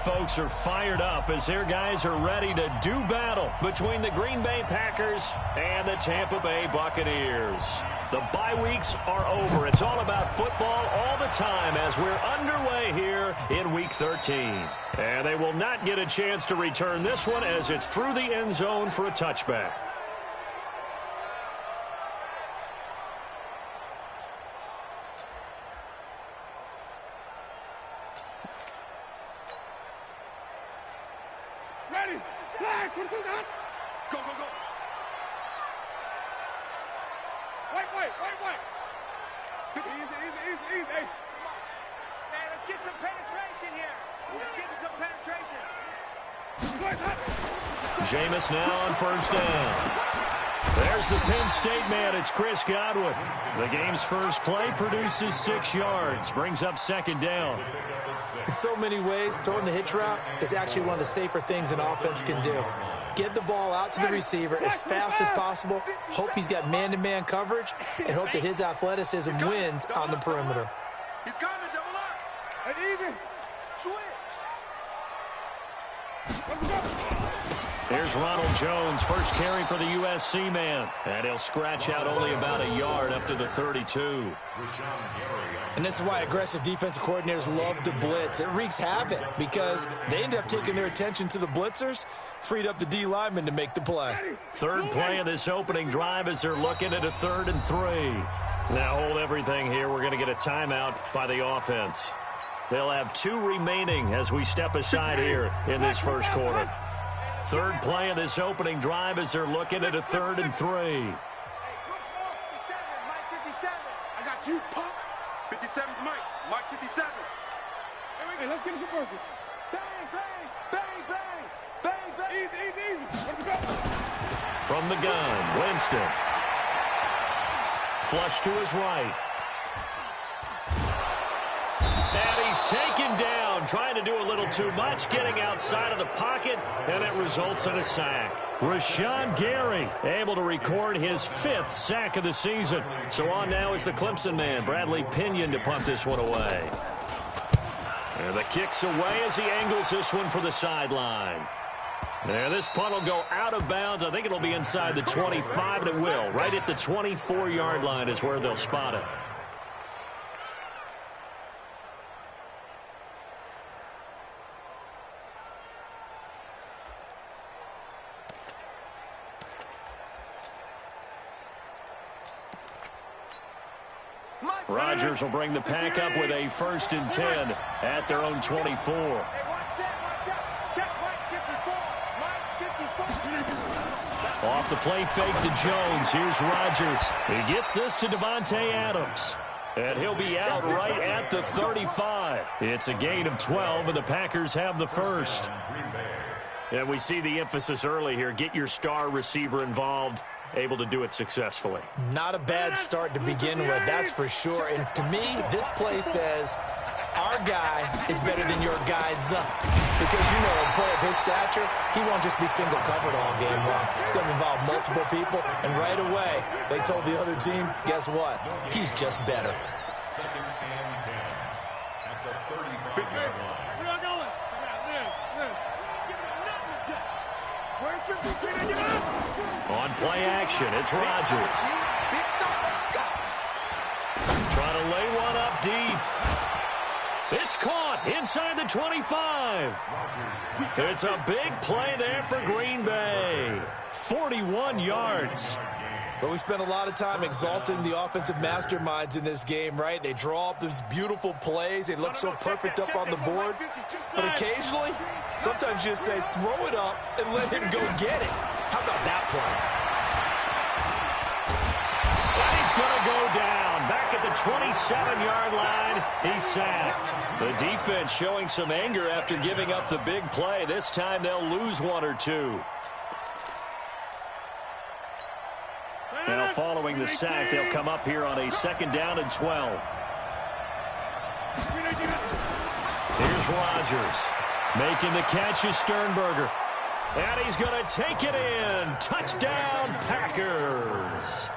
folks are fired up as their guys are ready to do battle between the Green Bay Packers and the Tampa Bay Buccaneers. The bye weeks are over. It's all about football all the time as we're underway here in Week 13. And they will not get a chance to return this one as it's through the end zone for a touchback. Ready, flag, go, go, go. Wait. Easy. Hey, let's get some penetration here. Let's get some penetration. Jameis now on first down. There's the Penn State man. It's Chris Godwin. The game's first play produces 6 yards. Brings up second down. In so many ways, throwing the hitch route is actually one of the safer things an offense can do. Get the ball out to the receiver as fast as possible, hope he's got man-to-man coverage, and hope that his athleticism wins on the perimeter. He's got to double up. And even switch. Here's Ronald Jones, first carry for the USC man. And he'll scratch out only about a yard up to the 32. And this is why aggressive defensive coordinators love to blitz. It wreaks havoc because they end up taking their attention to the blitzers, freed up the D lineman to make the play. Third play of this opening drive as they're looking at a 3rd and 3. Now hold everything here. We're going to get a timeout by the offense. They'll have 2 remaining as we step aside here in this first quarter. Third play of this opening drive as they're looking at a 3rd and 3. Hey, Mike 57. I got you, pump. 57's Mike 57. Hey, let's get it to work. Bang. Easy. From the gun, Winston. Flush to his right. And he's taken down, trying to do a little too much, getting outside of the pocket, and it results in a sack. Rashawn Gary able to record his 5th sack of the season. So on now is the Clemson man, Bradley Pinion, to punt this one away. And the kick's away as he angles this one for the sideline. And this punt will go out of bounds. I think it'll be inside the 25, and it will. Right at the 24-yard line is where they'll spot it. Rodgers will bring the pack up with a 1st and 10 at their own 24. Off the play fake to Jones. Here's Rodgers. He gets this to Devontae Adams. And he'll be out right at the 35. It's a gain of 12, and the Packers have the first. And we see the emphasis early here. Get your star receiver involved. Able to do it successfully. Not a bad start to begin with, that's for sure. And to me, this play says our guy is better than your guy's. Because, you know, a player of his stature, he won't just be single covered all game long. It's going to involve multiple people. And right away, they told the other team, guess what? He's just better. On play action, it's Rodgers. Trying to lay one up deep. It's caught inside the 25. It's a big play there for Green Bay. 41 yards. But we spent a lot of time exalting the offensive masterminds in this game, right? They draw up these beautiful plays. They look so perfect up on the board. But occasionally, sometimes you just say, throw it up and let him go get it. How about that play? And he's going to go down. Back at the 27-yard line, he's sacked. The defense showing some anger after giving up the big play. This time they'll lose 1 or 2. Now following the sack, they'll come up here on a 2nd down and 12. Here's Rodgers. Making the catch is Sternberger. And he's going to take it in. Touchdown, Packers.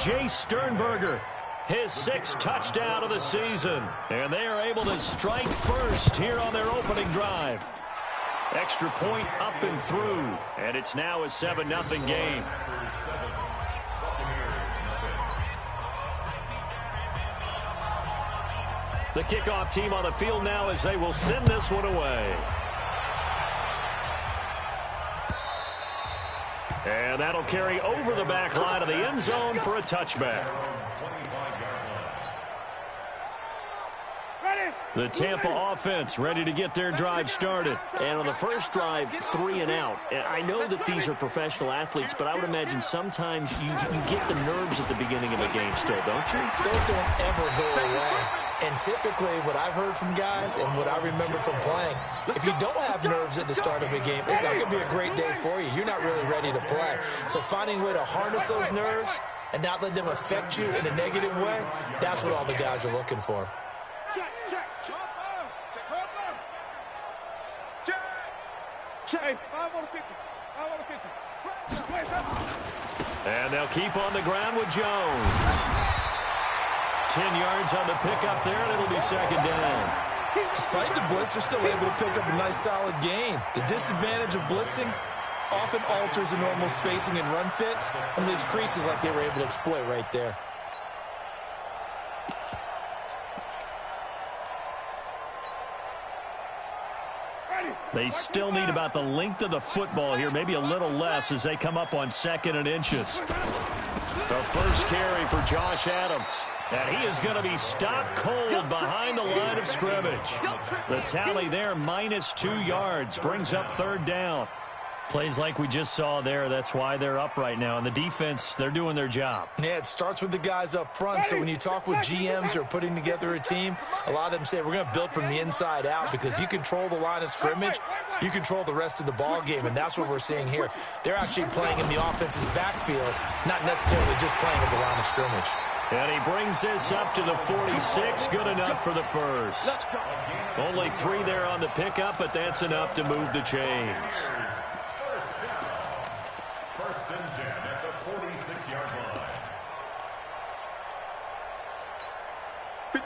Jay Sternberger His 6th touchdown of the season. And they are able to strike first here on their opening drive. Extra point up and through. And it's now a 7-0 game. The kickoff team on the field now as they will send this one away. And that'll carry over the back line of the end zone for a touchback. The Tampa offense ready to get their drive started. And on the first drive, 3 and out. I know that these are professional athletes, but I would imagine sometimes you get the nerves at the beginning of a game still, don't you? Those don't ever go away. And typically what I've heard from guys and what I remember from playing, if you don't have nerves at the start of a game, it's not going to be a great day for you. You're not really ready to play. So finding a way to harness those nerves and not let them affect you in a negative way, that's what all the guys are looking for. Check. And they'll keep on the ground with Jones. 10 yards on the pickup there, and it'll be 2nd down. Despite the blitz, they're still able to pick up a nice solid gain. The disadvantage of blitzing often alters the normal spacing and run fits and leaves creases like they were able to exploit right there. They still need about the length of the football here, maybe a little less as they come up on 2nd and inches. The first carry for Josh Adams. And he is going to be stopped cold behind the line of scrimmage. The tally there, -2 yards, brings up 3rd down. Plays like we just saw there, that's why they're up right now. And the defense, they're doing their job. Yeah, it starts with the guys up front. So when you talk with GMs who are putting together a team, a lot of them say we're going to build from the inside out, because if you control the line of scrimmage, you control the rest of the ball game, and that's what we're seeing here. They're actually playing in the offense's backfield, not necessarily just playing at the line of scrimmage. And he brings this up to the 46, good enough for the first. Only 3 there on the pickup, but that's enough to move the chains. First and 10 at the 46-yard line.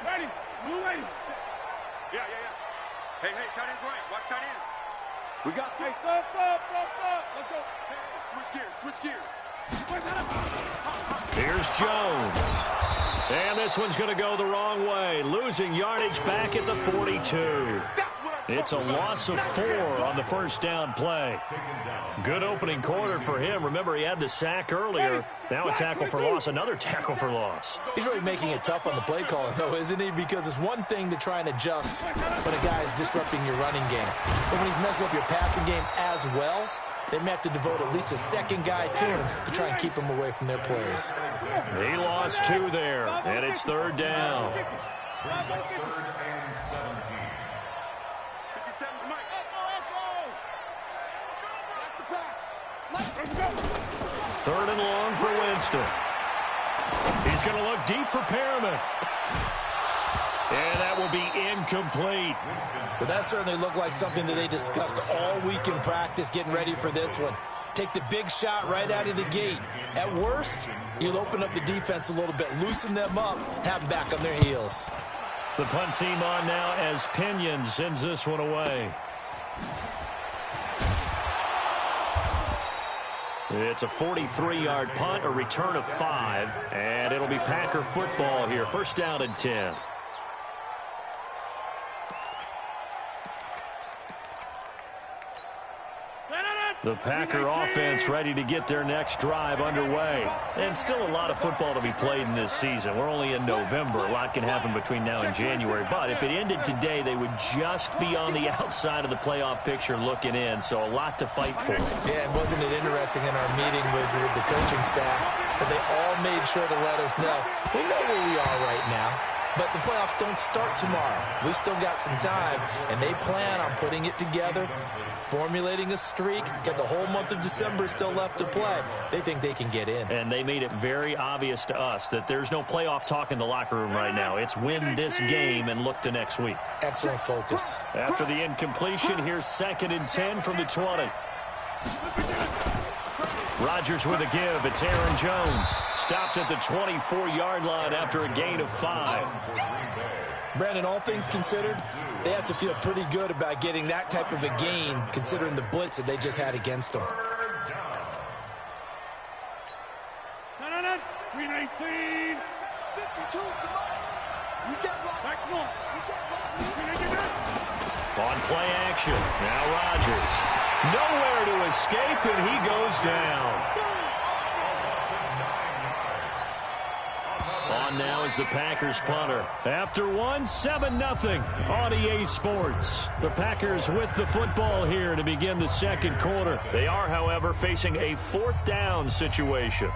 Ready. Move ready. Yeah. Hey, tight end's right. Watch tight end. We got. Hey, stop. Let's go. Hey, switch gears. Here's Jones. And this one's going to go the wrong way. Losing yardage back at the 42. It's a loss of 4 on the first down play. Good opening quarter for him. Remember, he had the sack earlier. Now a tackle for loss, another tackle for loss. He's really making it tough on the play caller, though, isn't he? Because it's one thing to try and adjust when a guy is disrupting your running game. But when he's messing up your passing game as well, they may have to devote at least a second guy to him to try and keep him away from their plays. He lost 2 there, and it's 3rd down. 3rd and 17. 57's Mike. That's the pass. 3rd and long for Winston. He's going to look deep for Perriman. And that will be incomplete. But that certainly looked like something that they discussed all week in practice getting ready for this one. Take the big shot right out of the gate. At worst, you'll open up the defense a little bit, loosen them up, have them back on their heels. The punt team on now as Pinion sends this one away. It's a 43-yard punt, a return of 5, and it'll be Packer football here. 1st down and 10. The Packer offense ready to get their next drive underway. And still a lot of football to be played in this season. We're only in November. A lot can happen between now and January. But if it ended today, they would just be on the outside of the playoff picture looking in. So a lot to fight for. Yeah, and wasn't it interesting in our meeting with the coaching staff that they all made sure to let us know, we know where we are right now. But the playoffs don't start tomorrow. We still got some time, and they plan on putting it together, formulating a streak, got the whole month of December still left to play. They think they can get in. And they made it very obvious to us that there's no playoff talk in the locker room right now. It's win this game and look to next week. Excellent focus. After the incompletion, here's 2nd and 10 from the 20. Rodgers with a give. It's Aaron Jones. Stopped at the 24-yard line after a gain of 5. Brandon, all things considered, they have to feel pretty good about getting that type of a gain, considering the blitz that they just had against them. No. 319. 52. Come on. You get right. Back one. You get right. On play action. Now Rodgers. Nowhere to escape, and he goes down. On now is the Packers punter. After one, 7-0 on EA Sports. The Packers with the football here to begin the second quarter. They are, however, facing a 4th down situation.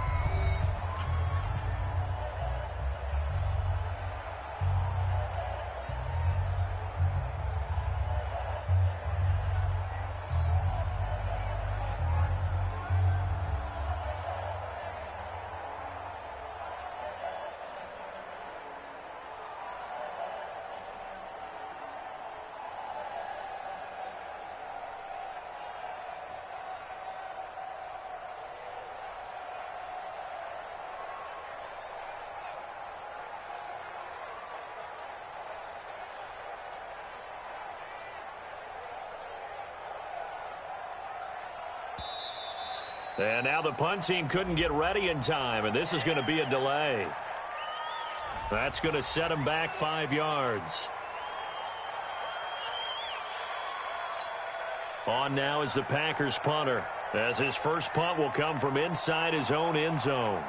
And now the punt team couldn't get ready in time, and this is going to be a delay. That's going to set him back 5 yards. On now is the Packers punter, as his first punt will come from inside his own end zone.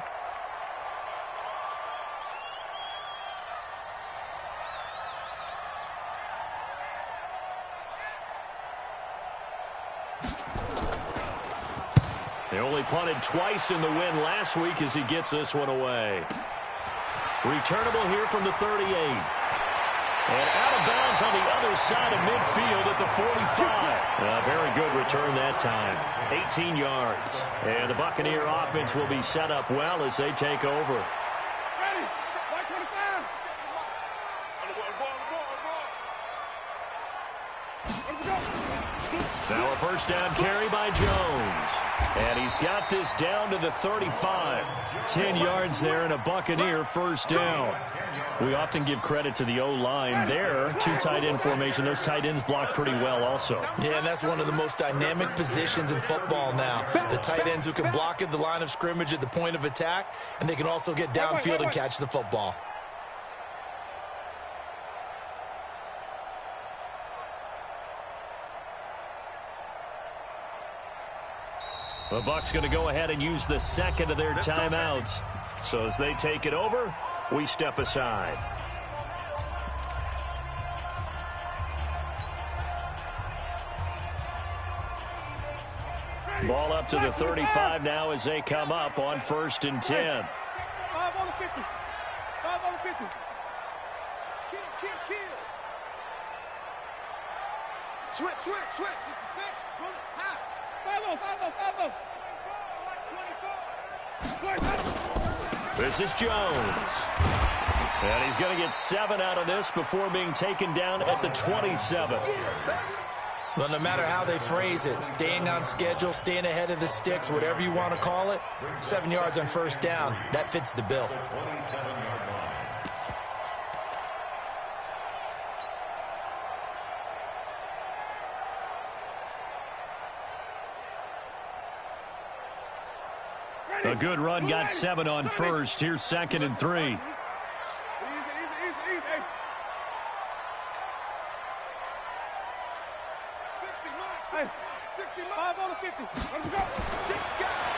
They only punted twice in the win last week as he gets this one away. Returnable here from the 38. And out of bounds on the other side of midfield at the 45. A very good return that time. 18 yards. And the Buccaneer offense will be set up well as they take over. Ready. 125. Now a first down carry by Jones. And he's got this down to the 35. 10 yards there and a Buccaneer first down. We often give credit to the O-line there. 2 tight end formation. Those tight ends block pretty well also. Yeah, and that's one of the most dynamic positions in football now. The tight ends who can block at the line of scrimmage at the point of attack, and they can also get downfield and catch the football. The Bucs going to go ahead and use the second of their timeouts. So as they take it over, we step aside. Ball up to the 35 now as they come up on 1st and 10. 5 on the 50. 5 on the 50. Kill. Switch. 56. Bullet. High. 5-0. Watch 24. This is Jones. And he's going to get 7 out of this before being taken down at the 27. Well, no matter how they phrase it, staying on schedule, staying ahead of the sticks, whatever you want to call it, 7 yards on first down, that fits the bill. A good run got 7 on first. Here's 2nd and 3. Easy. 65 on the 50. Let's go.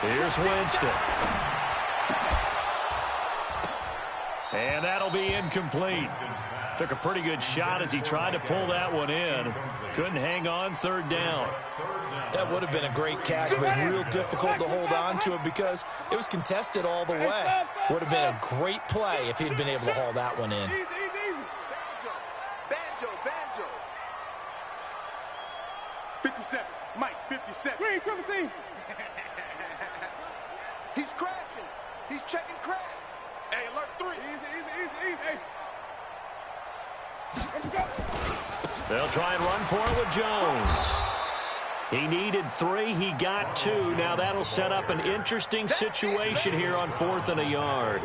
Here's Winston. And that'll be incomplete. Took a pretty good shot as he tried to pull that one in. Couldn't hang on 3rd down. That would have been a great catch, but real difficult to hold on to it because it was contested all the way. Would have been a great play if he'd been able to haul that one in. Easy. Banjo. 57. Mike, 57. Green, 17. He's crashing. He's checking crash. Hey, alert 3. Easy. Hey. Let's go. They'll try and run for it with Jones. He needed 3. He got 2. Now that'll set up an interesting situation here on 4th and a yard.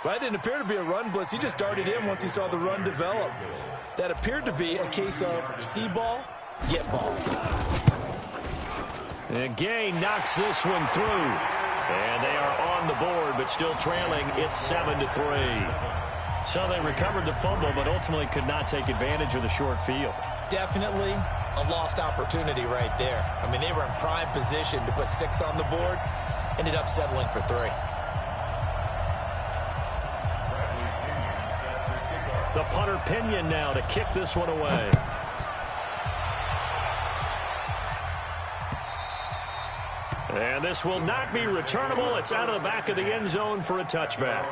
Well, it didn't appear to be a run blitz. He just darted in once he saw the run develop. That appeared to be a case of see ball, get ball. And Gay knocks this one through. And they are on the board, but still trailing. It's 7-3. So they recovered the fumble, but ultimately could not take advantage of the short field. Definitely a lost opportunity right there. I mean, they were in prime position to put 6 on the board. Ended up settling for 3. The punter Pinion now to kick this one away. And this will not be returnable. It's out of the back of the end zone for a touchback.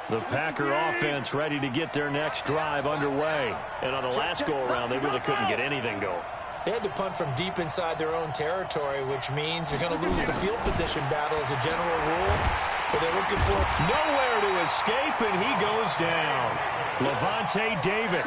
The Packer offense ready to get their next drive underway. And on the last go-around, they really couldn't get anything going. They had to punt from deep inside their own territory, which means you're going to lose the field position battle as a general rule. But they're looking for nowhere to escape, and he goes down. Levante David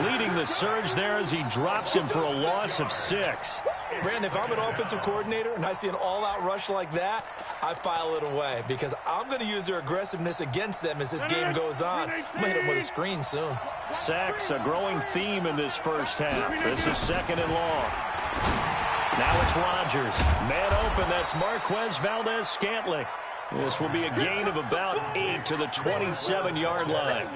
leading the surge there as he drops him for a loss of 6. Brandon, if I'm an offensive coordinator and I see an all-out rush like that, I file it away because I'm going to use their aggressiveness against them as this game goes on. I'm going to hit them with a screen soon. Sacks, a growing theme in this first half. This is 2nd and long. Now it's Rodgers. Man open, that's Marquez Valdez-Scantling. This will be a gain of about 8 to the 27-yard line.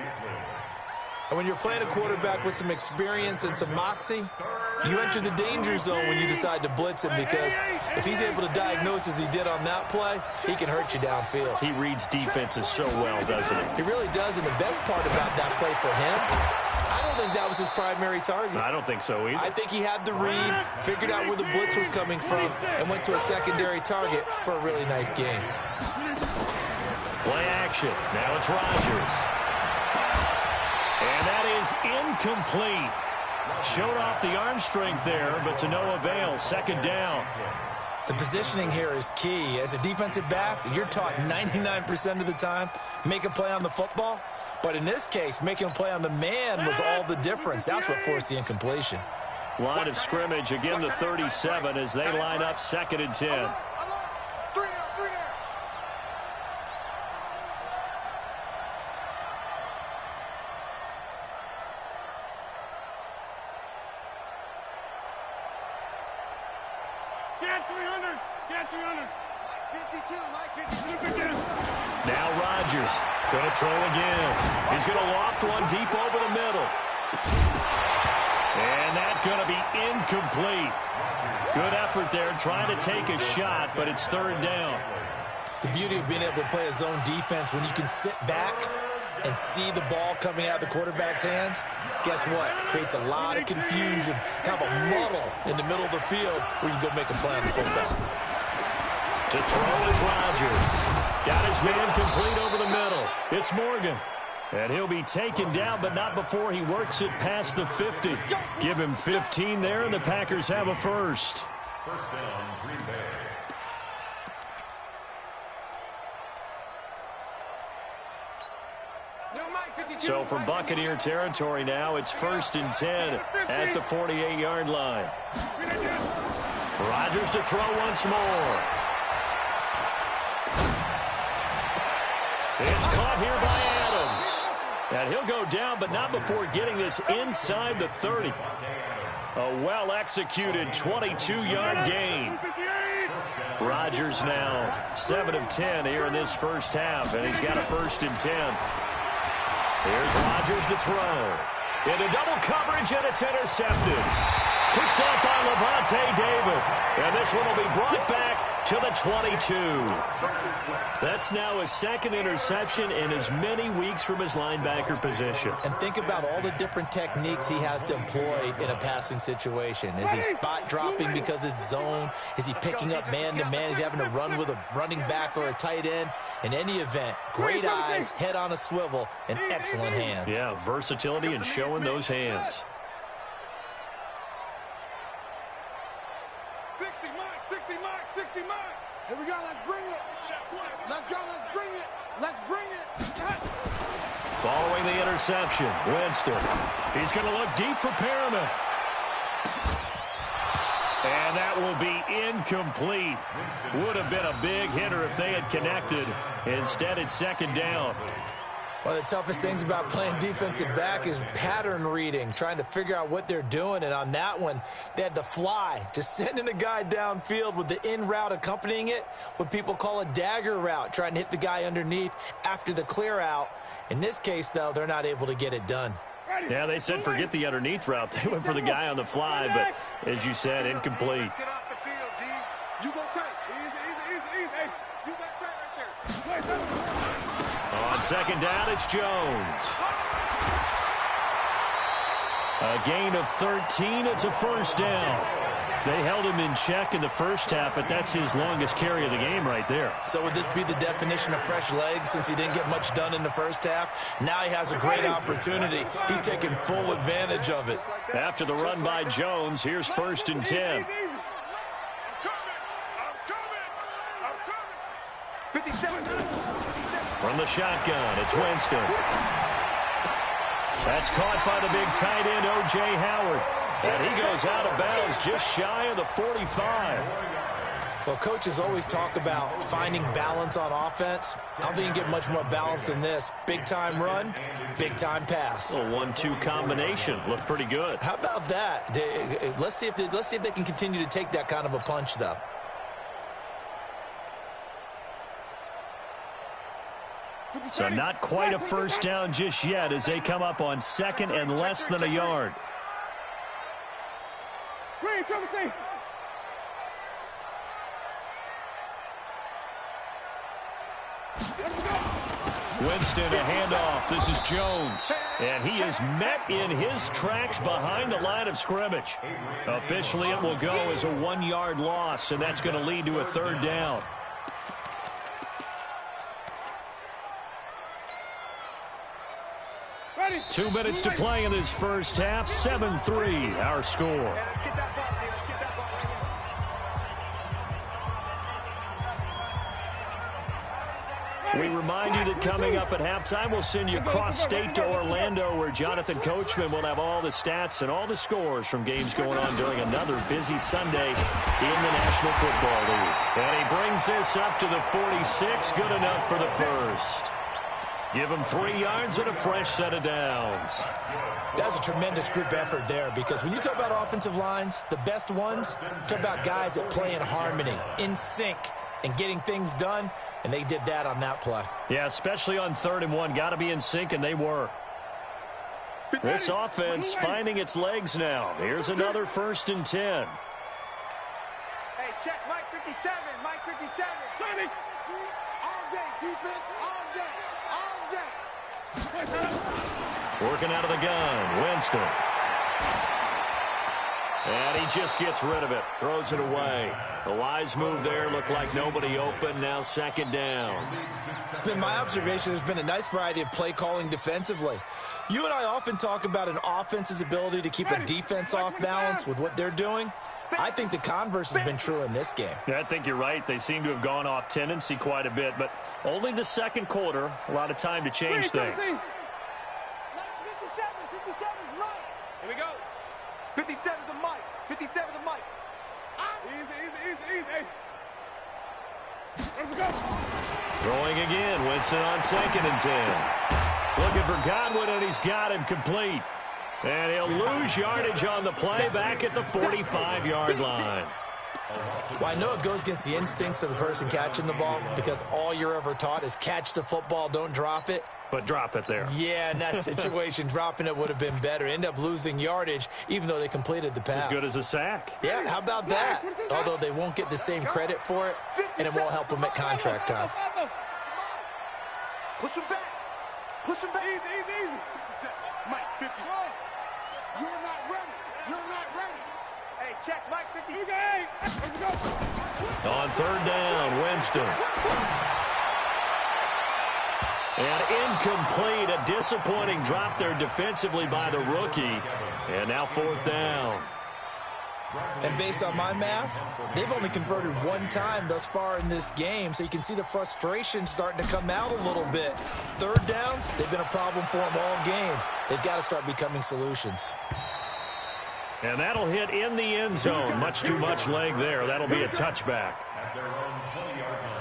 And when you're playing a quarterback with some experience and some moxie, you enter the danger zone when you decide to blitz him because if he's able to diagnose as he did on that play, he can hurt you downfield. He reads defenses so well, doesn't he? He really does, and the best part about that play for him, I don't think that was his primary target. I don't think so either. I think he had the read, figured out where the blitz was coming from, and went to a secondary target for a really nice game. Play action. Now it's Rodgers. And that is incomplete. Showed off the arm strength there, but to no avail. 2nd down. The positioning here is key. As a defensive back, you're taught 99% of the time, make a play on the football. But in this case, making a play on the man was all the difference. That's what forced the incompletion. Line of scrimmage, again the 37 as they line up 2nd and 10. Now Rodgers going to throw again. He's going to loft one deep over the middle. And that's going to be incomplete. Good effort there trying to take a shot, but it's 3rd down. The beauty of being able to play a zone defense when you can sit back and see the ball coming out of the quarterback's hands, guess what? Creates a lot of confusion, kind of a muddle in the middle of the field where you can go make a play on the football. To throw is Rodgers. Got his man complete over the middle. It's Morgan. And he'll be taken down, but not before he works it past the 50. Give him 15 there, and the Packers have a first. First down, Green Bay. So from Buccaneer territory now, it's 1st and 10 at the 48-yard line. Rodgers to throw once more. It's caught here by Adams. And he'll go down, but not before getting this inside the 30. A well-executed 22-yard gain. Rodgers now 7 of 10 here in this first half, and he's got a 1st and 10. Here's Rodgers to throw. Into double coverage, and it's intercepted. Picked up by Levante David. And this one will be brought back to the 22. That's now his 2nd interception in as many weeks from his linebacker position. And think about all the different techniques he has to employ in a passing situation. Is he spot dropping because it's zone? Is he picking up man-to-man? Is he having to run with a running back or a tight end? In any event, great eyes, head on a swivel, and excellent hands. Yeah, versatility and showing those hands. 60 miles. mark, 60 mark. Here we go, let's bring it. Let's go, let's bring it. Let's bring it. Following the interception, Winston. He's going to look deep for Perriman. And that will be incomplete. Would have been a big hitter if they had connected. Instead, it's second down. One of the toughest things about playing defensive back is pattern reading, trying to figure out what they're doing. And on that one, they had the fly, just sending a guy downfield with the in route accompanying it, what people call a dagger route, trying to hit the guy underneath after the clear out. In this case, though, they're not able to get it done. Yeah, they said forget the underneath route. They went for the guy on the fly, but as you said, incomplete. Let's get off the field, D. You go tight. Easy. Hey, you got tight right there. On second down, it's Jones. A gain of 13. It's a first down. They held him in check in the first half, but that's his longest carry of the game right there. So would this be the definition of fresh legs since he didn't get much done in the first half? Now he has a great opportunity. He's taking full advantage of it. After the run by Jones, here's 1st and 10. I'm coming. 57. From the shotgun, it's Winston. That's caught by the big tight end, O.J. Howard. And he goes out of bounds just shy of the 45. Well, coaches always talk about finding balance on offense. I don't think you can get much more balance than this. Big-time run, big-time pass. A 1-2 combination. Looked pretty good. How about that? Let's see if they can continue to take that kind of a punch, though. So not quite a first down just yet as they come up on second and less than a yard. Winston, a handoff. This is Jones. And he is met in his tracks behind the line of scrimmage. Officially, it will go as a 1-yard loss, and that's going to lead to a third down. Ready. 2 minutes to play in this first half. 7-3, our score. Let's get that ball here. Let's get that ball right here. We remind you that coming up at halftime, we'll send you cross-state to Orlando, where Jonathan Coachman will have all the stats and all the scores from games going on during another busy Sunday in the National Football League. And he brings this up to the 46, good enough for the first. Give him 3 yards and a fresh set of downs. That's a tremendous group effort there, because when you talk about offensive lines, the best ones, talk about guys that play in harmony, in sync, and getting things done, and they did that on that play. Yeah, especially on 3rd and 1. Got to be in sync, and they were. This offense finding its legs now. Here's another 1st and 10. Hey, check Mike 57. Mike 57. 30. All day, defense. All day. All day. Working out of the gun, Winston. And he just gets rid of it, throws it away. The wise move there, looked like nobody open, now 2nd down. It's been my observation there's been a nice variety of play calling defensively. You and I often talk about an offense's ability to keep a defense off balance with what they're doing. I think the converse has been true in this game. Yeah, I think you're right. They seem to have gone off tendency quite a bit, but only the 2nd quarter, a lot of time to change things. 57. 57's Mike. Here we go. 57's the Mike. 57's the Mike. Easy. Here we go. Throwing again, Winston on 2nd and 10. Looking for Godwin, and he's got him complete. And he'll lose yardage on the play back at the 45-yard line. Well, I know it goes against the instincts of the person catching the ball, because all you're ever taught is catch the football, don't drop it. But drop it there. Yeah, in that situation, dropping it would have been better. End up losing yardage, even though they completed the pass. As good as a sack. Yeah, how about that? Although they won't get the same credit for it, and it won't help them at contract time. Push him back. Push him back. Easy. Mike 50. You're not ready. You're not ready. Hey, check Mike 50. Okay. Let's go. On 3rd down, Winston. And incomplete, a disappointing drop there defensively by the rookie. And now 4th down. And based on my math, they've only converted one time thus far in this game, so you can see the frustration starting to come out a little bit. Third downs, they've been a problem for them all game. They've got to start becoming solutions. And that'll hit in the end zone. Much too much leg there. That'll be a touchback. At their own 20-yard line.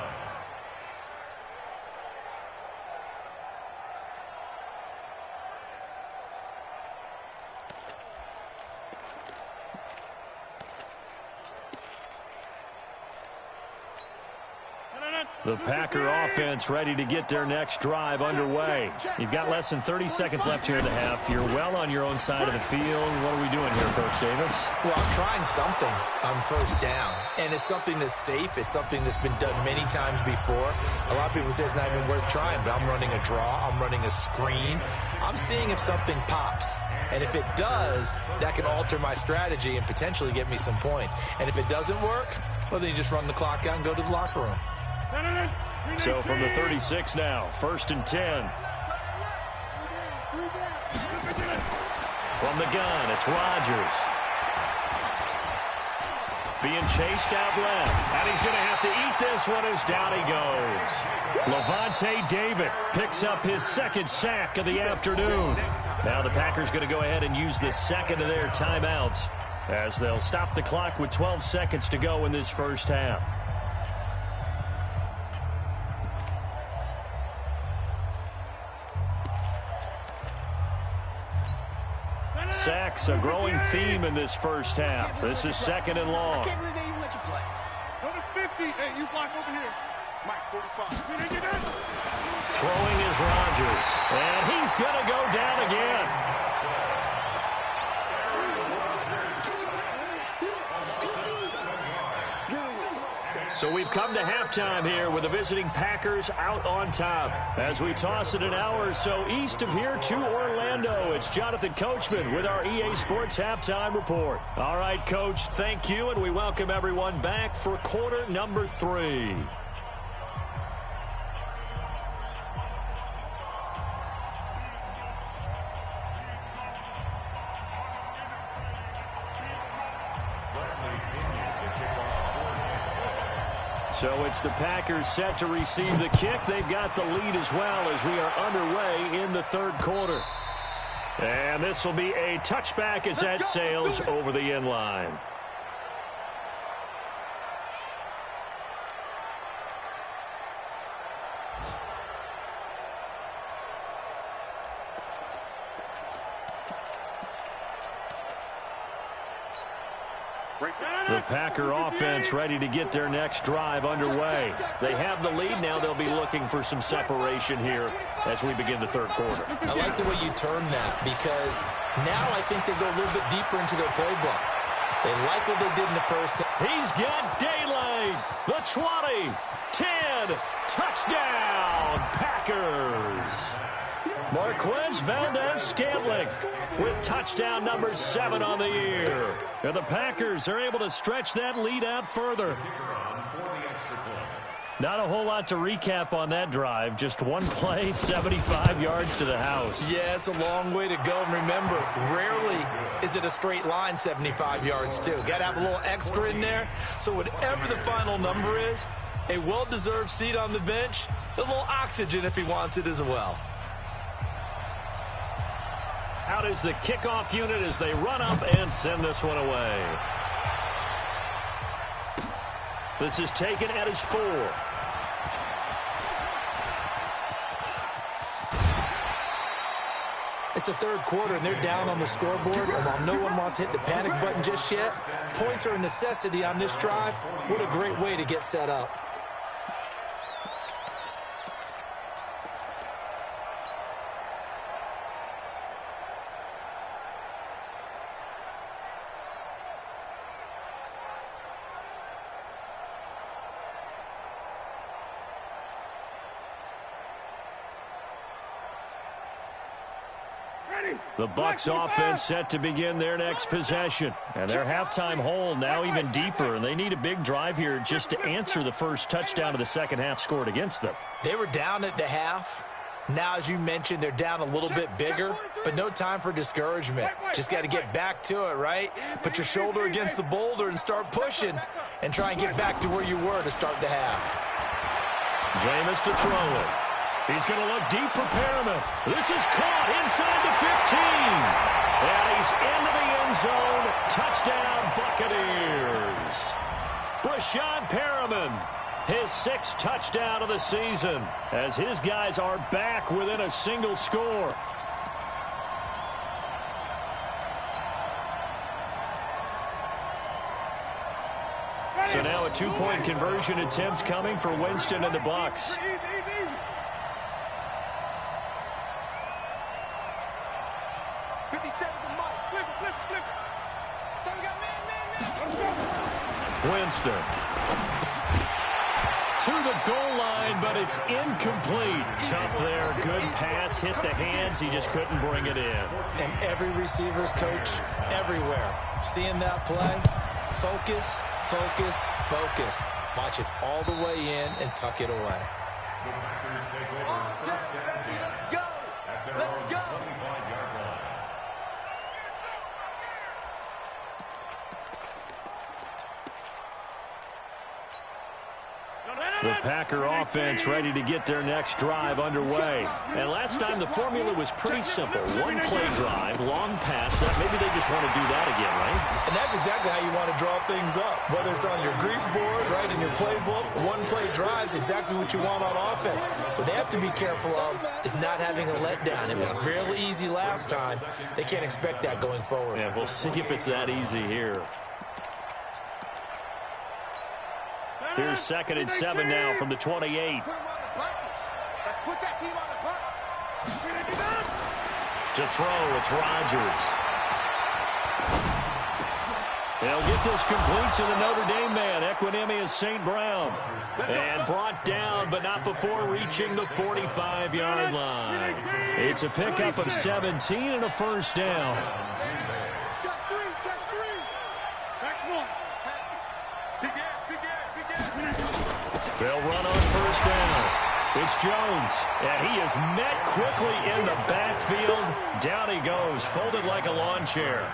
The Packer offense ready to get their next drive underway. You've got less than 30 seconds left here in the half. You're well on your own side of the field. What are we doing here, Coach Davis? Well, I'm trying something on first down, and it's something that's safe. It's something that's been done many times before. A lot of people say it's not even worth trying, but I'm running a draw. I'm running a screen. I'm seeing if something pops. And if it does, that can alter my strategy and potentially get me some points. And if it doesn't work, well, then you just run the clock out and go to the locker room. So from the 36 now, 1st and 10. From the gun, it's Rodgers. Being chased out left. And he's going to have to eat this one as down he goes. Levante David picks up his second sack of the afternoon. Now the Packers going to go ahead and use the second of their timeouts as they'll stop the clock with 12 seconds to go in this first half. Sacks, a growing theme in this first half. This is 2nd and long. I can't believe they even let you play. Go to 50. Hey, you block over here. Mike, 45. Throwing is Rodgers. And he's going to go down again. So we've come to halftime here with the visiting Packers out on top. As we toss it an hour or so east of here to Orlando, it's Jonathan Coachman with our EA Sports Halftime Report. All right, Coach, thank you, and we welcome everyone back for quarter number 3. So it's the Packers set to receive the kick. They've got the lead as well as we are underway in the third quarter. And this will be a touchback as that sails over the end line. The Packer offense ready to get their next drive underway. They have the lead now. They'll be looking for some separation here as we begin the third quarter. I like the way you term that because now I think they go a little bit deeper into their playbook. They like what they did in the first. He's got daylight. The 20, 10, touchdown, Packers. Marquez Valdez-Scantling with touchdown number 7 on the year. And the Packers are able to stretch that lead out further. Not a whole lot to recap on that drive. Just one play, 75 yards to the house. Yeah, it's a long way to go. And remember, rarely is it a straight line 75 yards, too. Got to have a little extra in there. So whatever the final number is, a well-deserved seat on the bench, a little oxygen if he wants it as well. Out is the kickoff unit as they run up and send this one away. This is taken at his 4. It's the third quarter, and they're down on the scoreboard. And while no one wants to hit the panic button just yet, points are a necessity on this drive. What a great way to get set up. The Bucs offense set to begin their next possession. And their halftime hole now even deeper. And they need a big drive here just to answer the first touchdown of the second half scored against them. They were down at the half. Now, as you mentioned, they're down a little bit bigger, but no time for discouragement. Just got to get back to it, right? Put your shoulder against the boulder and start pushing and try and get back to where you were to start the half. Jameis to throw it. He's going to look deep for Perriman. This is caught inside the 15. And he's into the end zone. Touchdown, Buccaneers. Brashad Perriman, his 6th touchdown of the season, as his guys are back within a single score. So now a 2-point conversion attempt coming for Winston and the Bucs. Winston to the goal line, but it's incomplete. Tough there. Good pass. Hit the hands. He just couldn't bring it in. And every receiver's coach everywhere. Seeing that play, focus, focus, focus. Watch it all the way in and tuck it away. The Packers take over first and 10 at their own 25-yard line. The Packer offense ready to get their next drive underway. And last time the formula was pretty simple. One play drive, long pass. Maybe they just want to do that again, right? And that's exactly how you want to draw things up. Whether it's on your grease board, right, in your playbook, one play drive is exactly what you want on offense. What they have to be careful of is not having a letdown. It was fairly easy last time. They can't expect that going forward. Yeah, we'll see if it's that easy here. Here's 2nd and 7 now from the 28. Let's put that team on the bus. To throw, it's Rodgers. They'll get this complete to the Notre Dame man. Equinemius St. Brown. And brought down, but not before reaching the 45-yard line. It's a pickup of 17 and a first down. Check three. Back one. They'll run on first down. It's Jones, and he is met quickly in the backfield. Down he goes, folded like a lawn chair.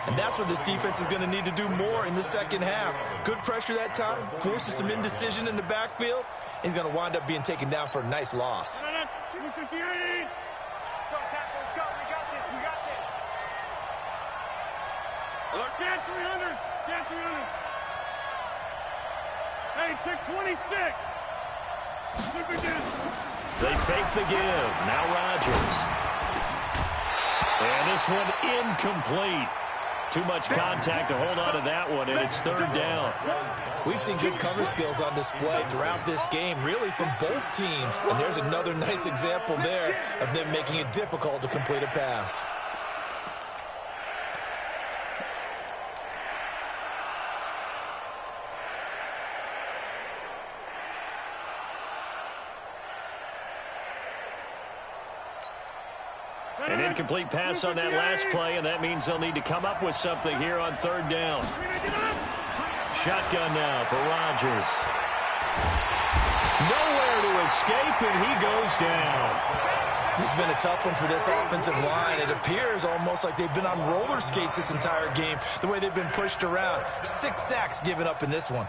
And that's what this defense is going to need to do more in the second half. Good pressure that time, forces some indecision in the backfield. He's going to wind up being taken down for a nice loss. Hey, check 26. They fake the give. Now Rodgers. And this one incomplete. Too much contact to hold on to that one, and it's 3rd down. We've seen good cover skills on display throughout this game, really from both teams. And there's another nice example there of them making it difficult to complete a pass. An incomplete pass on that last play, and that means they'll need to come up with something here on 3rd down. Shotgun now for Rodgers. Nowhere to escape, and he goes down. This has been a tough one for this offensive line. It appears almost like they've been on roller skates this entire game, the way they've been pushed around. 6 sacks given up in this one.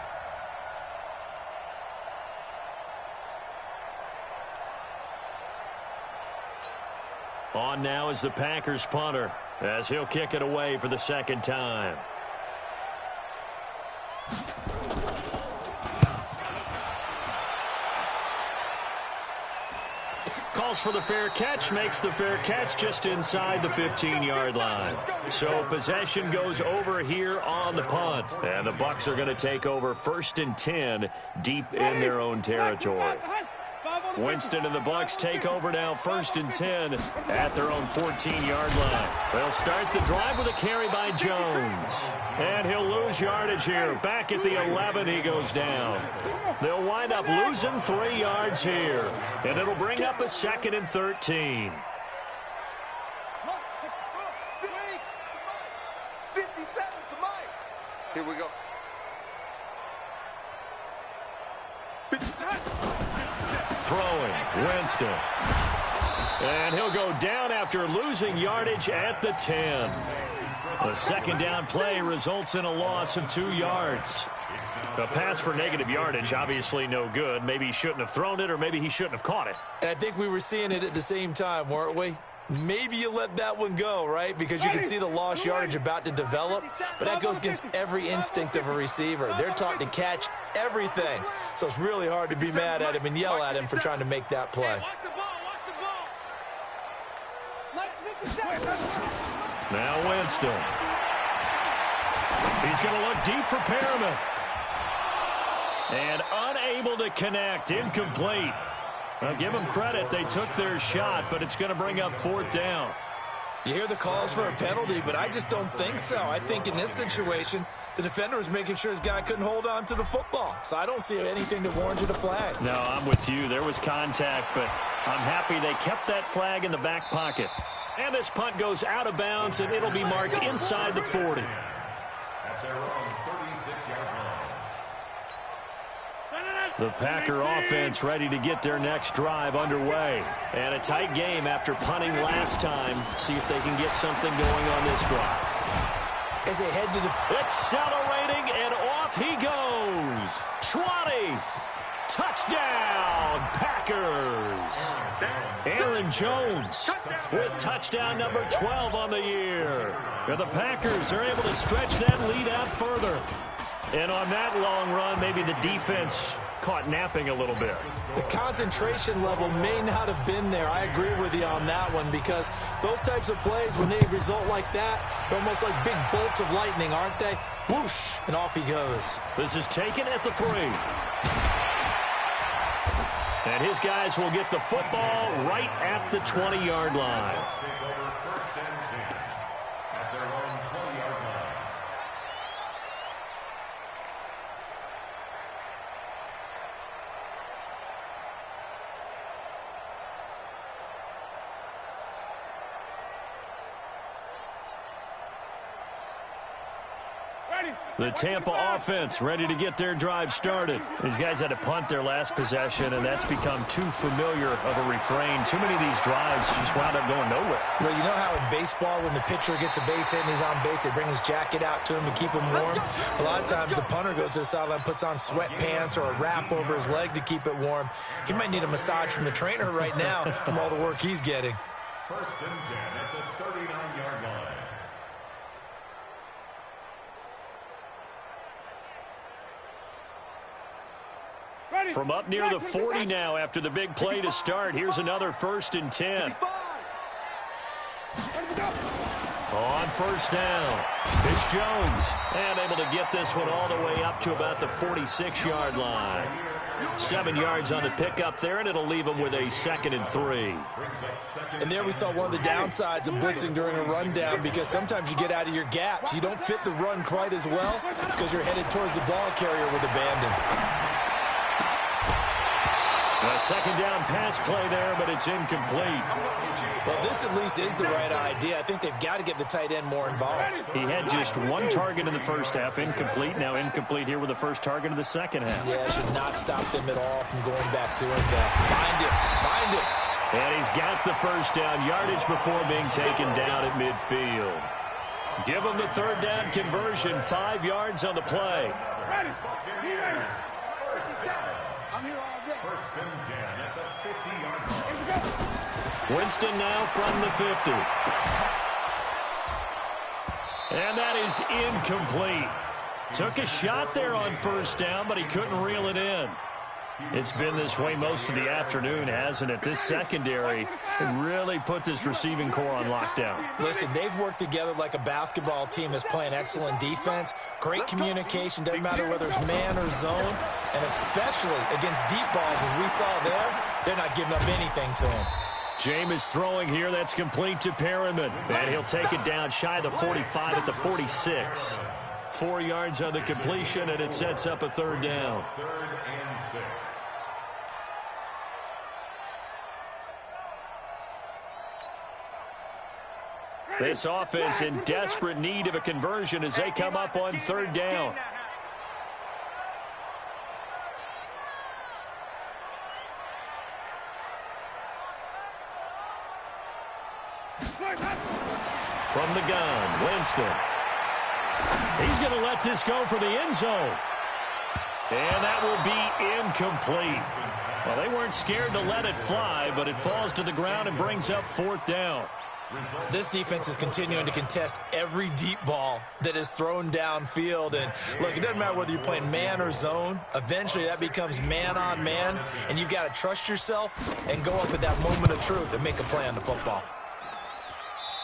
On now is the Packers punter, as he'll kick it away for the 2nd time. Calls for the fair catch, makes the fair catch just inside the 15-yard line. So possession goes over here on the punt. And the Bucs are going to take over 1st and 10 deep in their own territory. Winston and the Bucs take over now 1st and 10 at their own 14-yard line. They'll start the drive with a carry by Jones. And he'll lose yardage here. Back at the 11, he goes down. They'll wind up losing 3 yards here. And it'll bring up a 2nd and 13. 57 to Mike. Here we go. 57. 57. Throwing, Winston. And he'll go down after losing yardage at the 10. The second down play results in a loss of 2 yards. A pass for negative yardage, obviously no good. Maybe he shouldn't have thrown it, or maybe he shouldn't have caught it. And I think we were seeing it at the same time, weren't we? Maybe you let that one go, right? Because you can see the lost yardage about to develop, but that goes against every instinct of a receiver. They're taught to catch everything. So it's really hard to be mad at him and yell at him for trying to make that play. Now Winston. He's going to look deep for Perriman. And unable to connect. Incomplete. I'll give them credit. They took their shot, but it's going to bring up 4th down. You hear the calls for a penalty, but I just don't think so. I think in this situation, the defender was making sure his guy couldn't hold on to the football. So I don't see anything that warranted a flag. No, I'm with you. There was contact, but I'm happy they kept that flag in the back pocket. And this punt goes out of bounds, and it'll be marked inside the 40. At their own 36-yard line. The Packer offense ready to get their next drive underway. And a tight game after punting last time. See if they can get something going on this drive. As they head to the... Accelerating, and off he goes. 20. Touchdown, Packers. Aaron Jones with touchdown number 12 on the year. And the Packers are able to stretch that lead out further. And on that long run, maybe the defense caught napping a little bit. The concentration level may not have been there. I agree with you on that one, because those types of plays, when they result like that, they're almost like big bolts of lightning, aren't they? Whoosh, and off he goes. This is taken at the 3. And his guys will get the football right at the 20-yard line. First and 10 at their own 20-yard line. The Tampa offense ready to get their drive started. These guys had to punt their last possession, and that's become too familiar of a refrain. Too many of these drives just wound up going nowhere. Well, you know how in baseball, when the pitcher gets a base hit and he's on base, they bring his jacket out to him to keep him warm? A lot of times the punter goes to the sideline, puts on sweatpants or a wrap over his leg to keep it warm. He might need a massage from the trainer right now from all the work he's getting. First and 10 at the 39-yard line. From up near the 40 now after the big play to start. Here's another 1st and 10. On 1st down, it's Jones. And able to get this one all the way up to about the 46-yard line. 7 yards on the pickup there, and it'll leave him with a 2nd and 3. And there we saw one of the downsides of blitzing during a rundown, because sometimes you get out of your gaps. You don't fit the run quite as well because you're headed towards the ball carrier with abandon. A 2nd down pass play there, but it's incomplete. Well, this at least is the right idea. I think they've got to get the tight end more involved. He had just 1 target in the first half, incomplete. Now incomplete here with the first target of the second half. Yeah, should not stop them at all from going back to him. Find him. And he's got the first down yardage before being taken down at midfield. Give him the 3rd down conversion, 5 yards on the play. I'm here all day. First and 10 at the 50-yard line. Winston now from the 50. And that is incomplete. Took a shot there on 1st down, but he couldn't reel it in. It's been this way most of the afternoon, hasn't it? This secondary really put this receiving core on lockdown. Listen, they've worked together like a basketball team that's playing excellent defense. Great communication, doesn't matter whether it's man or zone. And especially against deep balls, as we saw there, they're not giving up anything to him. Jameis throwing here. That's complete to Perriman. And he'll take it down shy of the 45 at the 46. 4 yards on the completion, and it sets up a 3rd down. 3rd and 6. This offense in desperate need of a conversion as they come up on 3rd down. From the gun, Winston. He's going to let this go for the end zone. And that will be incomplete. Well, they weren't scared to let it fly, but it falls to the ground and brings up 4th down. This defense is continuing to contest every deep ball that is thrown downfield. And, look, it doesn't matter whether you're playing man or zone. Eventually, that becomes man-on-man, and you've got to trust yourself and go up at that moment of truth and make a play on the football.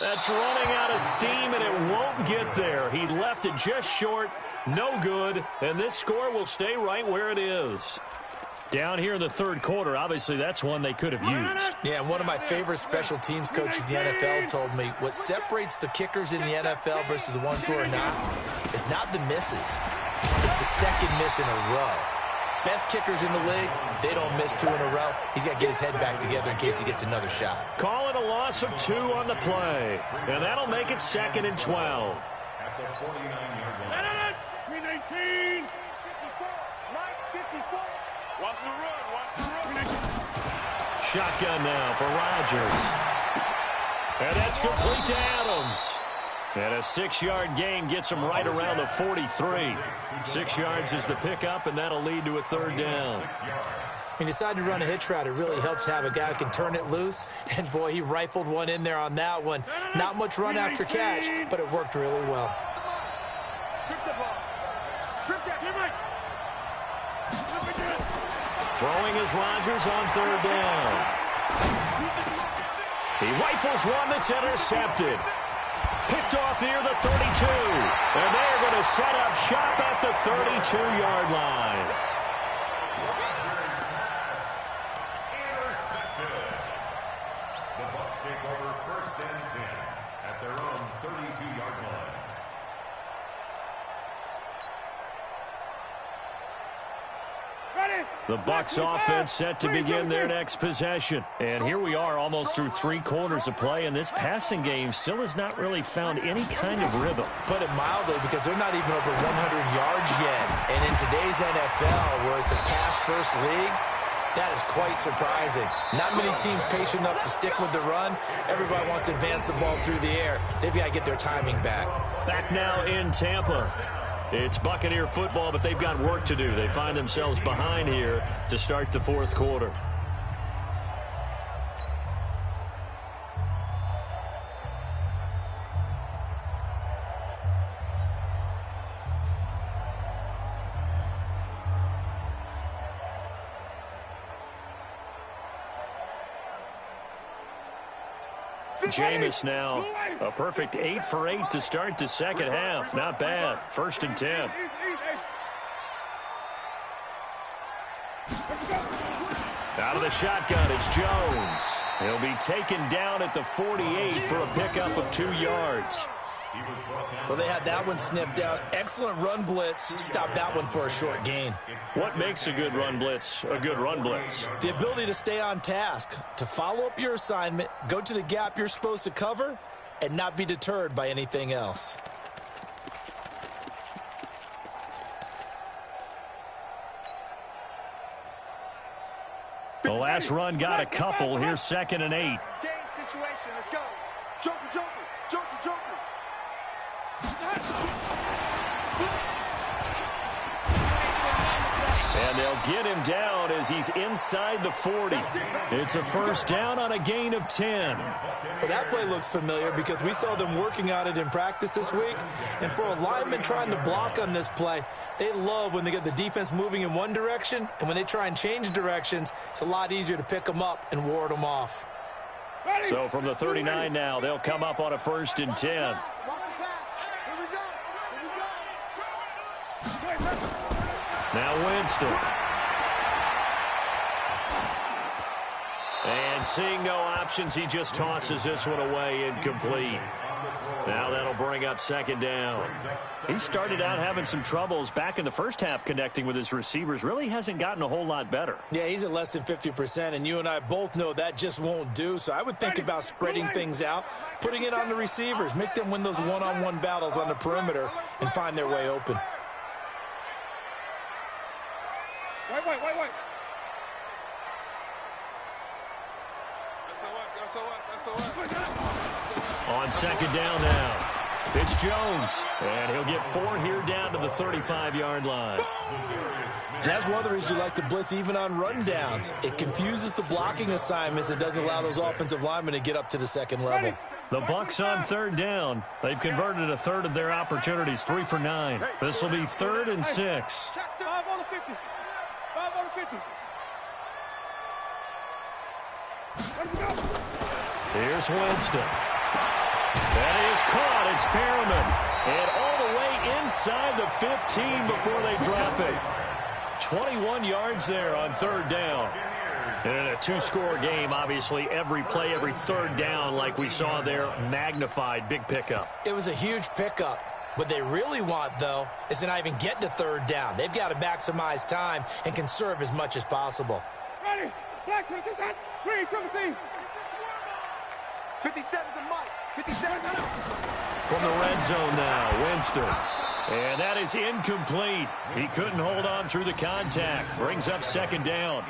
That's running out of steam, and it won't get there. He left it just short, no good, and this score will stay right where it is. Down here in the 3rd quarter, obviously that's one they could have used. Yeah, and one of my favorite special teams coaches in the NFL told me what separates the kickers in the NFL versus the ones who are not is not the misses. It's the second miss in a row. Best kickers in the league, they don't miss 2 in a row. He's got to get his head back together in case he gets another shot. Call it a loss of 2 on the play, and that'll make it 2nd and 12. At the 49-yard line. 319. 54. Mike, 54. Watch the run. Watch the run. Shotgun now for Rodgers. And that's complete to Adams. And a 6-yard gain gets him right around the 43. 6 yards is the pickup, and that'll lead to a 3rd down. He decided to run a hitch route. It really helps to have a guy who can turn it loose. And, boy, he rifled one in there on that one. Not much run after catch, but it worked really well. Strip the ball. Strip that. Throwing is Rodgers on 3rd down. He rifles one that's intercepted. Picked off near the 32. And they're going to set up shop at the 32-yard line. Intercepted. The Bucs take over 1st and 10 at their own 32-yard line. The Bucs offense set to begin their next possession. And here we are almost through 3 quarters of play, and this passing game still has not really found any kind of rhythm. Put it mildly, because they're not even over 100 yards yet. And in today's NFL, where it's a pass-first league, that is quite surprising. Not many teams patient enough to stick with the run. Everybody wants to advance the ball through the air. They've got to get their timing back. Back now in Tampa. It's Buccaneer football, but they've got work to do. They find themselves behind here to start the 4th quarter. Jameis now a perfect 8 for 8 to start the 2nd half. Not bad. 1st and 10. Out of the shotgun, it's Jones. He'll be taken down at the 48 for a pickup of 2 yards. Well, they had that one sniffed out. Excellent run blitz. Stopped that one for a short gain. What makes a good run blitz a good run blitz? The ability to stay on task, to follow up your assignment, go to the gap you're supposed to cover, and not be deterred by anything else. The last run got a couple. Here's 2nd and 8. Game situation. Let's go. Joker, Joker, Joker, Joker. And they'll get him down as he's inside the 40. It's a 1st down on a gain of 10. Well, that play looks familiar because we saw them working on it in practice this week. And for a lineman trying to block on this play, they love when they get the defense moving in one direction. And when they try and change directions, it's a lot easier to pick them up and ward them off. So from the 39 now, they'll come up on a 1st and 10. Now Winston. And seeing no options, he just tosses this one away, incomplete. Now that'll bring up 2nd down. He started out having some troubles back in the 1st half connecting with his receivers. Really hasn't gotten a whole lot better. Yeah, he's at less than 50%, and you and I both know that just won't do. So I would think about spreading things out, putting it on the receivers, make them win those one-on-one battles on the perimeter, and find their way open. Wait. On second down now, it's Jones, and he'll get 4 here down to the 35-yard line. That's one of the reasons you like to blitz even on run downs. It confuses the blocking assignments and doesn't allow those offensive linemen to get up to the second level. The Bucs on third down. They've converted a third of their opportunities, 3 for 9. This will be 3rd and 6. 5 on the 50. 5 on the 50. Let's go. Here's Winston. That is caught. It's Perriman. And all the way inside the 15 before they drop it. 21 yards there on third down. And in a 2-score game, obviously, every play, every third down, like we saw there, magnified. Big pickup. It was a huge pickup. What they really want, though, is to not even get to third down. They've got to maximize time and conserve as much as possible. Ready. Black 27. Green 17. 57 to Mike. 57 to From the red zone now, Winston. And that is incomplete. He couldn't hold on through the contact. Brings up second down.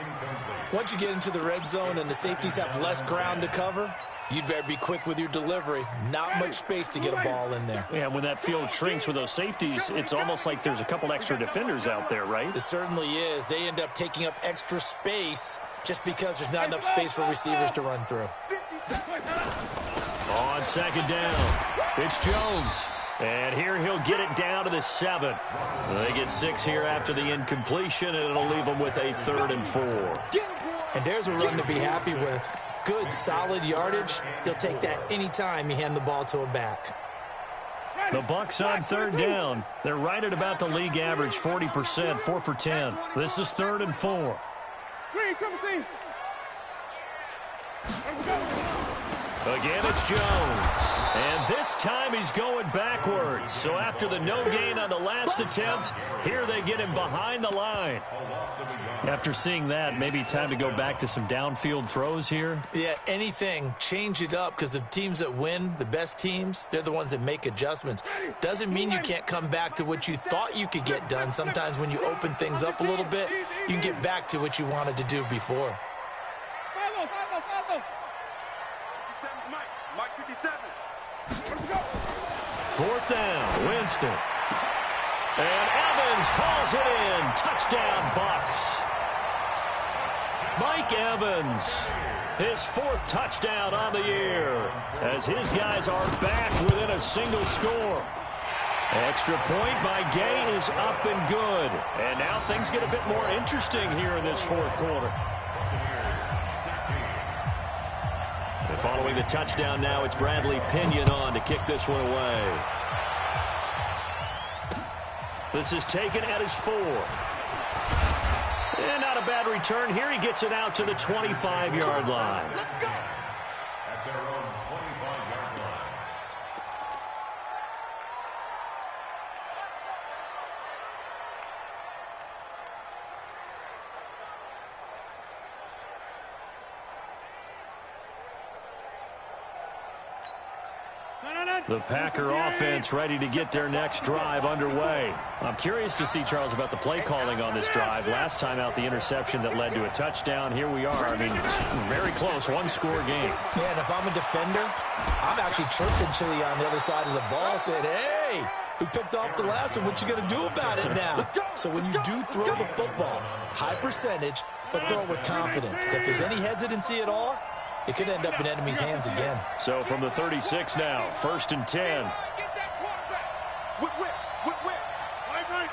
Once you get into the red zone and the safeties have less ground to cover, you'd better be quick with your delivery. Not much space to get a ball in there. Yeah, when that field shrinks with those safeties, it's almost like there's a couple extra defenders out there, right? It certainly is. They end up taking up extra space just because there's not enough space for receivers to run through. On second down, it's Jones. And here he'll get it down to the 7. They get 6 here after the incompletion, and it'll leave them with a 3rd and 4. And there's a run to be happy with. Good, solid yardage. He'll take that anytime you hand the ball to a back. The Bucs on third down. They're right at about the league average, 40%, 4 for 10. This is 3rd and 4. Green 17. Let's go. Again, it's Jones. And this time he's going backwards. So after the no gain on the last attempt, here they get him behind the line. After seeing that, maybe time to go back to some downfield throws here. Yeah, anything. Change it up because the teams that win, the best teams, they're the ones that make adjustments. Doesn't mean you can't come back to what you thought you could get done. Sometimes when you open things up a little bit, you can get back to what you wanted to do before. Follow. Mike 57. Let's go. 4th down, Winston. And Evans calls it in. Touchdown, Bucs. Mike Evans, his 4th touchdown on the year, as his guys are back within a single score. Extra point by Gay is up and good. And now things get a bit more interesting here in this 4th quarter. And following the touchdown now, it's Bradley Pinion on to kick this one away. This is taken at his 4. And not a bad return here. He gets it out to the 25-yard line. Let's go. At their own 25-yard line. The Packer offense ready to get their next drive underway. I'm curious to see, Charles, about the play calling on this drive. Last time out, the interception that led to a touchdown. Here we are. I mean, very close, 1-score game. Yeah, and if I'm a defender, I'm actually chirping Chili on the other side of the ball, saying, hey, we picked off the last one. What you going to do about it now? So when you do throw the football, high percentage, but throw it with confidence. If there's any hesitancy at all, it could end up in enemy's hands again. So from the 36 now, 1st and 10. Whip. Right.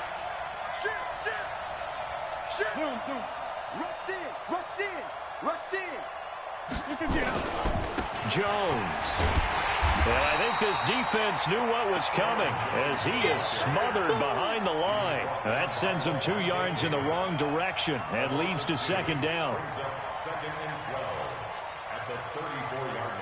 Shit. Boom. Rush in. Jones. And I think this defense knew what was coming as he is smothered behind the line. That sends him 2 yards in the wrong direction and leads to second down. 2nd and 12 at the 34-yard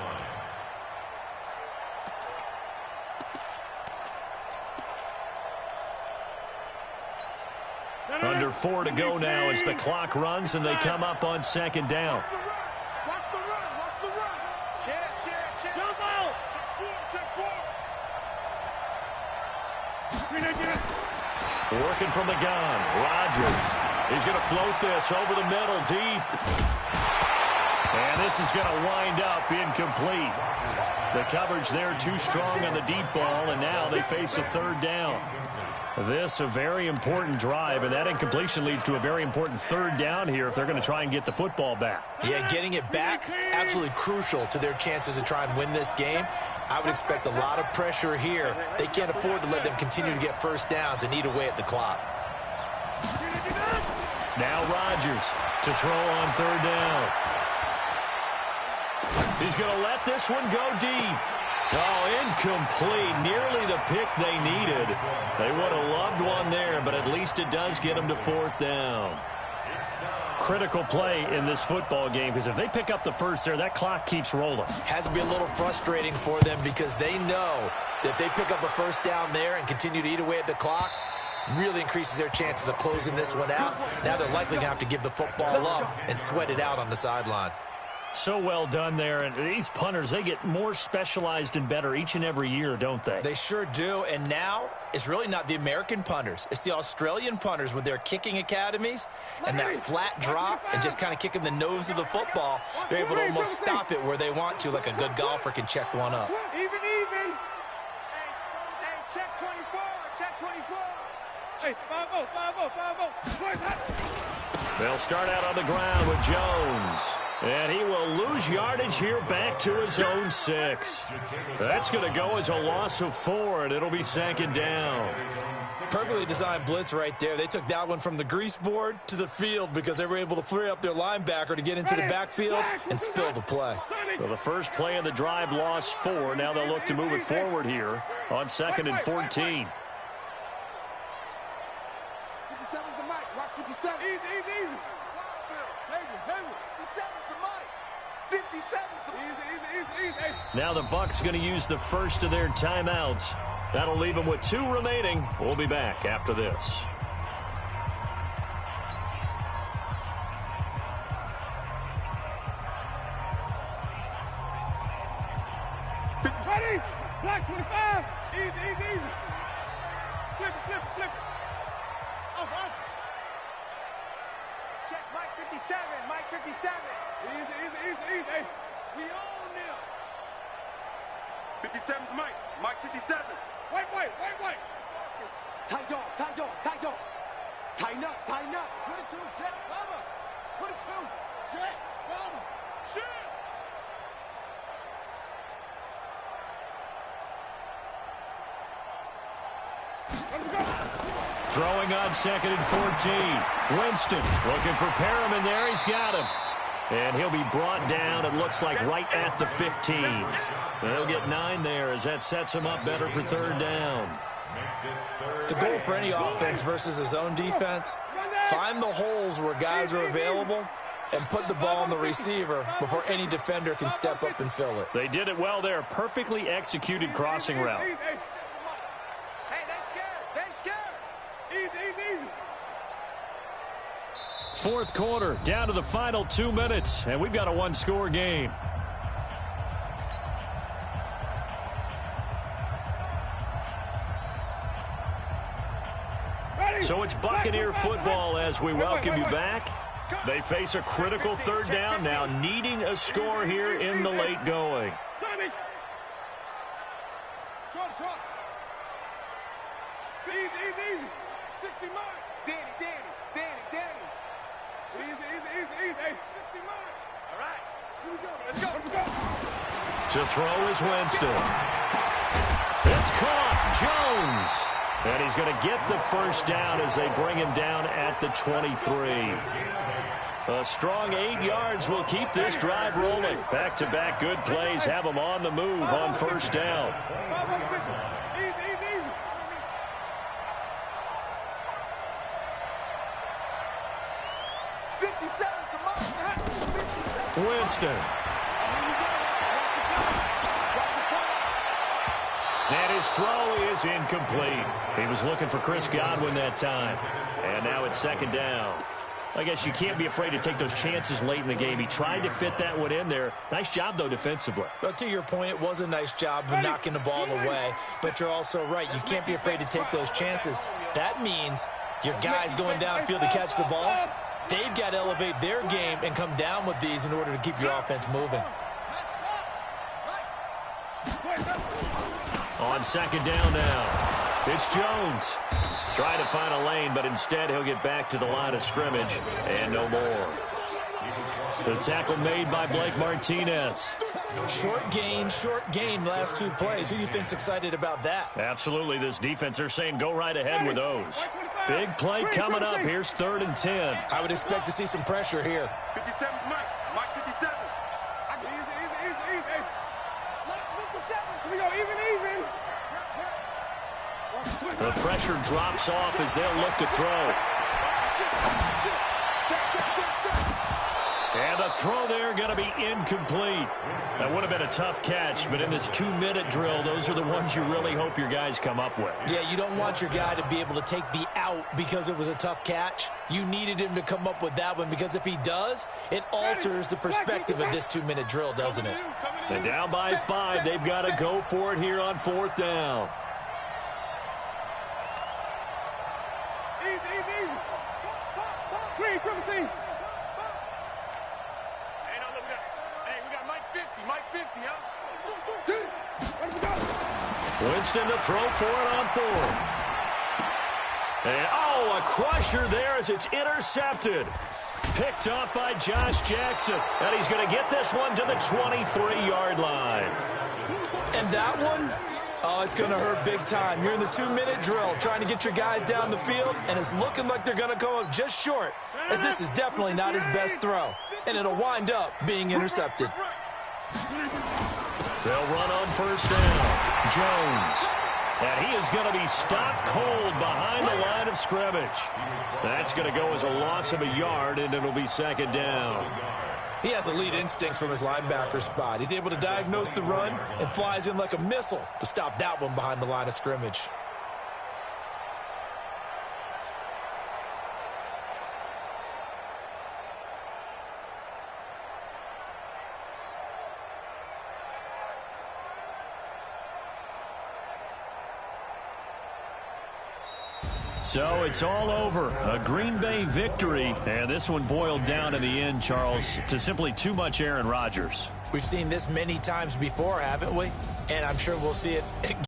line. Under 4 to go now as the clock runs and they come up on second down. Watch the run. Check. Jump out. Check 4. Working from the gun, Rodgers. He's going to float this over the middle deep. And this is going to wind up incomplete. The coverage there too strong on the deep ball, and now they face a third down. This a very important drive, and that incompletion leads to a very important third down here if they're going to try and get the football back. Yeah, getting it back, absolutely crucial to their chances to try and win this game. I would expect a lot of pressure here. They can't afford to let them continue to get first downs and eat away at the clock. Now Rodgers to throw on third down. He's going to let this one go deep. Oh, incomplete. Nearly the pick they needed. They would have loved one there, but at least it does get them to fourth down. Critical play in this football game, because if they pick up the first there, that clock keeps rolling. Has to be a little frustrating for them because they know that if they pick up a first down there and continue to eat away at the clock, really increases their chances of closing this one out. Now they're likely going to have to give the football up and sweat it out on the sideline. So well done there. And these punters, they get more specialized and better each and every year, don't they? They sure do. And now it's really not the American punters. It's the Australian punters with their kicking academies and that flat drop and just kind of kicking the nose of the football. They're able to almost stop it where they want to, like a good golfer can check one up. Even. Hey, check 24. Check 24. Hey, 5-0. They'll start out on the ground with Jones. And he will lose yardage here back to his own 6. That's going to go as a loss of 4, and it'll be second down. Perfectly designed blitz right there. They took that one from the grease board to the field because they were able to free up their linebacker to get into the backfield and spill the play. So the first play of the drive lost 4. Now they'll look to move it forward here on 2nd and 14. 57's the mic. Watch 57. Easy. Now the Bucs going to use the first of their timeouts. That'll leave them with 2 remaining. We'll be back after this. Ready? Black 25. Easy. Flip it. Off. Check Mike 57. Easy. Hey, we own them. 57's Mike. Mike 57. Wait. Tight dog. Tighten up. 22, Jet, cover. 22, Jet, cover. Shit. Throwing on 2nd and 14. Winston looking for Perriman there. He's got him. And he'll be brought down, it looks like, right at the 15. They'll get 9 there as that sets him up better for third down. The goal for any offense versus his own defense, find the holes where guys are available and put the ball on the receiver before any defender can step up and fill it. They did it well there. Perfectly executed crossing route. Hey, they scared. Easy. Fourth quarter, down to the final 2 minutes, and we've got a 1-score game. So it's Buccaneer football as we welcome you back. They face a critical third down now, needing a score here in the late going. Short. Easy. 60 miles. Danny. Easy. 60 miles. All right. Here we go. Let's go. To throw is Winston. It's caught. Jones. And he's going to get the first down as they bring him down at the 23. A strong 8 yards will keep this drive rolling. Back-to-back good plays have them on the move on first down. Winston. And his throw is incomplete. He was looking for Chris Godwin that time. And now it's second down. I guess you can't be afraid to take those chances late in the game. He tried to fit that one in there. Nice job, though, defensively. But to your point, it was a nice job of knocking the ball away. But you're also right. You can't be afraid to take those chances. That means your guys going downfield to catch the ball, They've got to elevate their game and come down with these in order to keep your offense moving. On second down now, it's Jones. Trying to find a lane, but instead he'll get back to the line of scrimmage and no more. The tackle made by Blake Martinez. Short gain last 2 plays. Who do you think's excited about that? Absolutely. This defense, they're saying go right ahead with those. Big play coming up. Here's 3rd and 10. I would expect to see some pressure here. 57, Mike 57. Easy. Let's 57. Here we go, even. The pressure drops off as they'll look to throw. Check. And the throw there going to be incomplete. That would have been a tough catch, but in this 2-minute drill, those are the ones you really hope your guys come up with. Yeah, you don't want your guy to be able to take the out because it was a tough catch. You needed him to come up with that one because if he does, it alters the perspective of this 2-minute drill, doesn't it? And down by 5, they've got to go for it here on 4th down. Easy. Green, 17. We got Mike 50, huh? Let him go. Winston to throw for it on 4th. And, a crusher there as it's intercepted. Picked up by Josh Jackson. And he's going to get this one to the 23-yard line. And that one, it's going to hurt big time. You're in the 2-minute drill trying to get your guys down the field, and it's looking like they're going to come up just short, as this is definitely not his best throw. And it'll wind up being intercepted. They'll run on 1st down. Jones. And he is going to be stopped cold behind the line of scrimmage. That's going to go as a loss of a yard, and it'll be 2nd down. He has elite instincts from his linebacker spot. He's able to diagnose the run and flies in like a missile to stop that one behind the line of scrimmage. So it's all over. A Green Bay victory. And this one boiled down in the end, Charles, to simply too much Aaron Rodgers. We've seen this many times before, haven't we? And I'm sure we'll see it again.